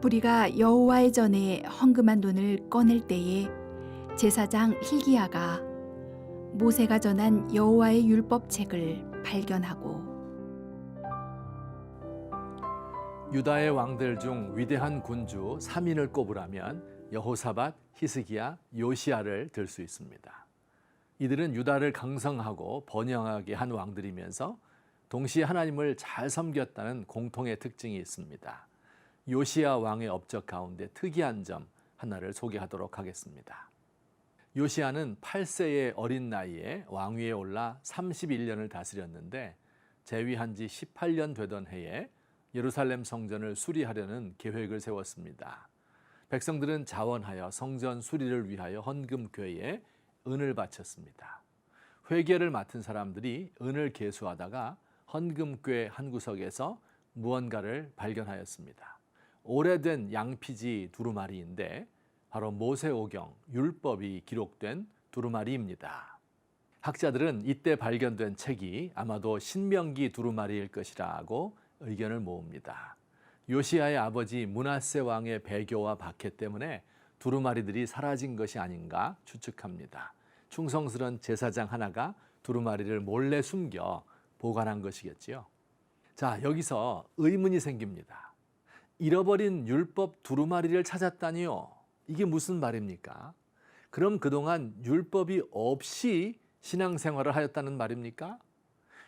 부리가 여호와의 전에 헌금한 돈을 꺼낼 때에 제사장 hil기야가 모세가 전한 여호와의 율법책을 발견하고 유다의 왕들 중 위대한 군주 3인을 꼽으라면 여호사밧, 히스기야, 요시야를 들 수 있습니다. 이들은 유다를 강성하고 번영하게 한 왕들이면서 동시에 하나님을 잘 섬겼다는 공통의 특징이 있습니다. 요시야 왕의 업적 가운데 특이한 점 하나를 소개하도록 하겠습니다. 요시야는 8세의 어린 나이에 왕위에 올라 31년을 다스렸는데 재위한 지 18년 되던 해에 예루살렘 성전을 수리하려는 계획을 세웠습니다. 백성들은 자원하여 성전 수리를 위하여 헌금궤에 은을 바쳤습니다. 회계를 맡은 사람들이 은을 계수하다가 헌금궤 한 구석에서 무언가를 발견하였습니다. 오래된 양피지 두루마리인데 바로 모세오경, 율법이 기록된 두루마리입니다. 학자들은 이때 발견된 책이 아마도 신명기 두루마리일 것이라고 의견을 모읍니다. 요시야의 아버지 므낫세 왕의 배교와 박해 때문에 두루마리들이 사라진 것이 아닌가 추측합니다. 충성스런 제사장 하나가 두루마리를 몰래 숨겨 보관한 것이겠지요. 자, 여기서 의문이 생깁니다. 잃어버린 율법 두루마리를 찾았다니요. 이게 무슨 말입니까? 그럼 그동안 율법이 없이 신앙생활을 하였다는 말입니까?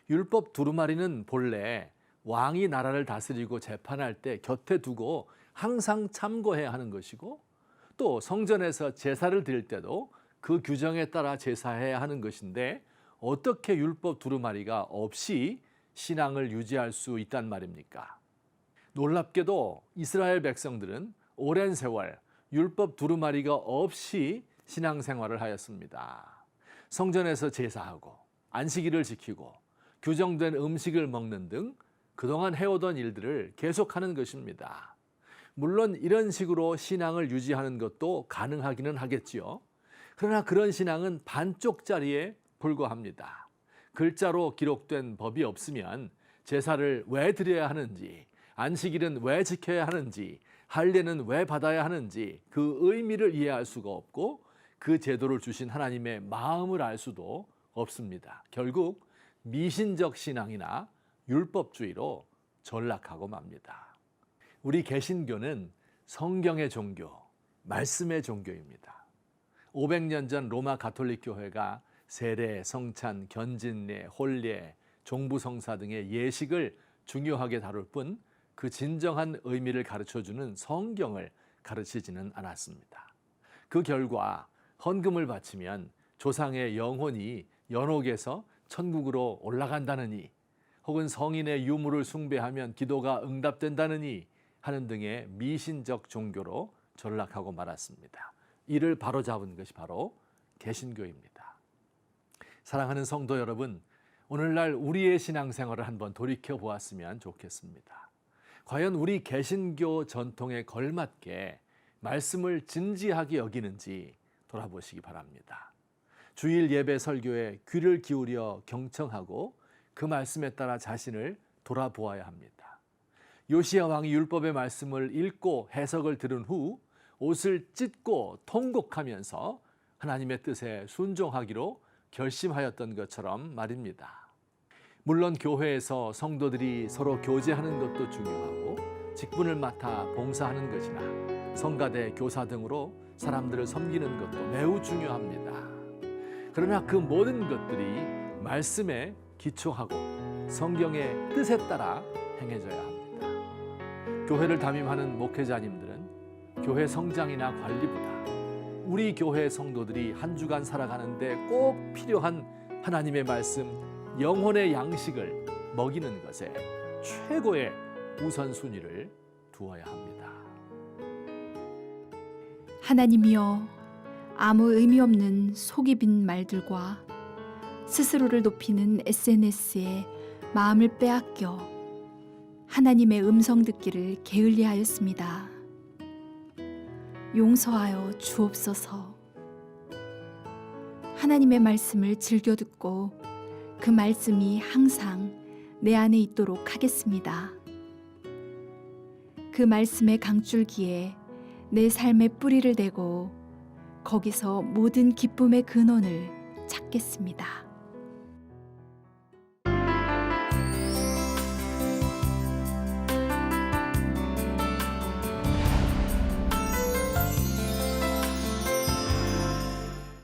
율법 두루마리는 본래 왕이 나라를 다스리고 재판할 때 곁에 두고 항상 참고해야 하는 것이고 또 성전에서 제사를 드릴 때도 그 규정에 따라 제사해야 하는 것인데 어떻게 율법 두루마리가 없이 신앙을 유지할 수 있단 말입니까? 놀랍게도 이스라엘 백성들은 오랜 세월 율법 두루마리가 없이 신앙생활을 하였습니다. 성전에서 제사하고 안식일을 지키고 규정된 음식을 먹는 등 그동안 해오던 일들을 계속하는 것입니다. 물론 이런 식으로 신앙을 유지하는 것도 가능하기는 하겠지요. 그러나 그런 신앙은 반쪽짜리에 불과합니다. 글자로 기록된 법이 없으면 제사를 왜 드려야 하는지, 안식일은 왜 지켜야 하는지, 할례는 왜 받아야 하는지 그 의미를 이해할 수가 없고 그 제도를 주신 하나님의 마음을 알 수도 없습니다. 결국 미신적 신앙이나 율법주의로 전락하고 맙니다. 우리 개신교는 성경의 종교, 말씀의 종교입니다. 500년 전 로마 가톨릭 교회가 세례, 성찬, 견진례, 혼례, 종부성사 등의 예식을 중요하게 다룰 뿐 그 진정한 의미를 가르쳐주는 성경을 가르치지는 않았습니다. 그 결과 헌금을 바치면 조상의 영혼이 연옥에서 천국으로 올라간다느니 혹은 성인의 유물을 숭배하면 기도가 응답된다느니 하는 등의 미신적 종교로 전락하고 말았습니다. 이를 바로잡은 것이 바로 개신교입니다. 사랑하는 성도 여러분, 오늘날 우리의 신앙생활을 한번 돌이켜 보았으면 좋겠습니다. 과연 우리 개신교 전통에 걸맞게 말씀을 진지하게 여기는지 돌아보시기 바랍니다. 주일 예배 설교에 귀를 기울여 경청하고 그 말씀에 따라 자신을 돌아보아야 합니다. 요시야 왕이 율법의 말씀을 읽고 해석을 들은 후 옷을 찢고 통곡하면서 하나님의 뜻에 순종하기로 결심하였던 것처럼 말입니다. 물론 교회에서 성도들이 서로 교제하는 것도 중요하고 직분을 맡아 봉사하는 것이나 성가대, 교사 등으로 사람들을 섬기는 것도 매우 중요합니다. 그러나 그 모든 것들이 말씀에 기초하고 성경의 뜻에 따라 행해져야 합니다. 교회를 담임하는 목회자님들은 교회 성장이나 관리보다 우리 교회 성도들이 한 주간 살아가는데 꼭 필요한 하나님의 말씀, 영혼의 양식을 먹이는 것에 최고의 우선순위를 두어야 합니다. 하나님이여, 아무 의미 없는 속이 빈 말들과 스스로를 높이는 SNS에 마음을 빼앗겨 하나님의 음성 듣기를 게을리하였습니다. 용서하여 주옵소서. 하나님의 말씀을 즐겨 듣고 그 말씀이 항상 내 안에 있도록 하겠습니다. 그 말씀의 강줄기에 내 삶의 뿌리를 대고 거기서 모든 기쁨의 근원을 찾겠습니다.